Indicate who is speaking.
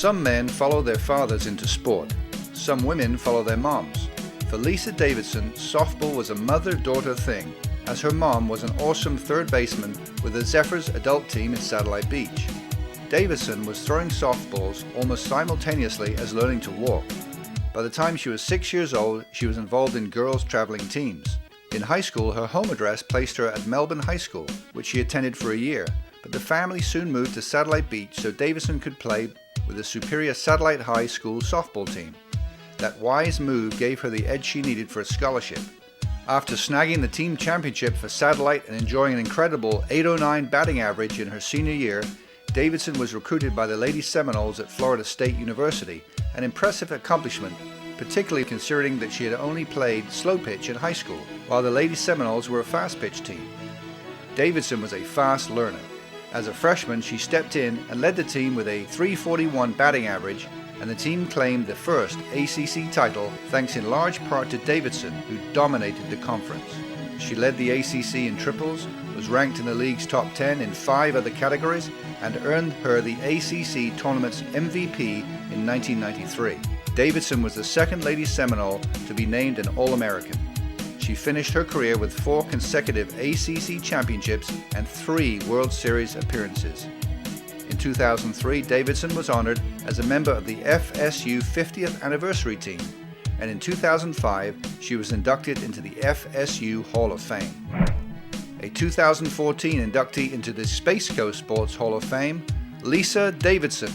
Speaker 1: Some men follow their fathers into sport. Some women follow their moms. For Lisa Davidson, softball was a mother-daughter thing, as her mom was an awesome third baseman with the Zephyrs adult team in Satellite Beach. Davidson was throwing softballs almost simultaneously as learning to walk. By the time she was 6 years old, she was involved in girls' traveling teams. In high school, her home address placed her at Melbourne High School, which she attended for a year, but the family soon moved to Satellite Beach so Davidson could play with the Superior Satellite High School softball team. That wise move gave her the edge she needed for a scholarship. After snagging the team championship for Satellite and enjoying an incredible .809 batting average in her senior year, Davidson was recruited by the Lady Seminoles at Florida State University, an impressive accomplishment, particularly considering that she had only played slow pitch in high school, while the Lady Seminoles were a fast pitch team. Davidson was a fast learner. As a freshman, she stepped in and led the team with a .341 batting average, and the team claimed the first ACC title thanks in large part to Davidson, who dominated the conference. She led the ACC in triples, was ranked in the league's top 10 in 5 other categories, and earned her the ACC tournament's MVP in 1993. Davidson was the second Lady Seminole to be named an All-American. She finished her career with 4 consecutive ACC championships and 3 World Series appearances. In 2003, Davidson was honored as a member of the FSU 50th anniversary team, and in 2005, she was inducted into the FSU Hall of Fame. A 2014 inductee into the Space Coast Sports Hall of Fame, Lisa Davidson.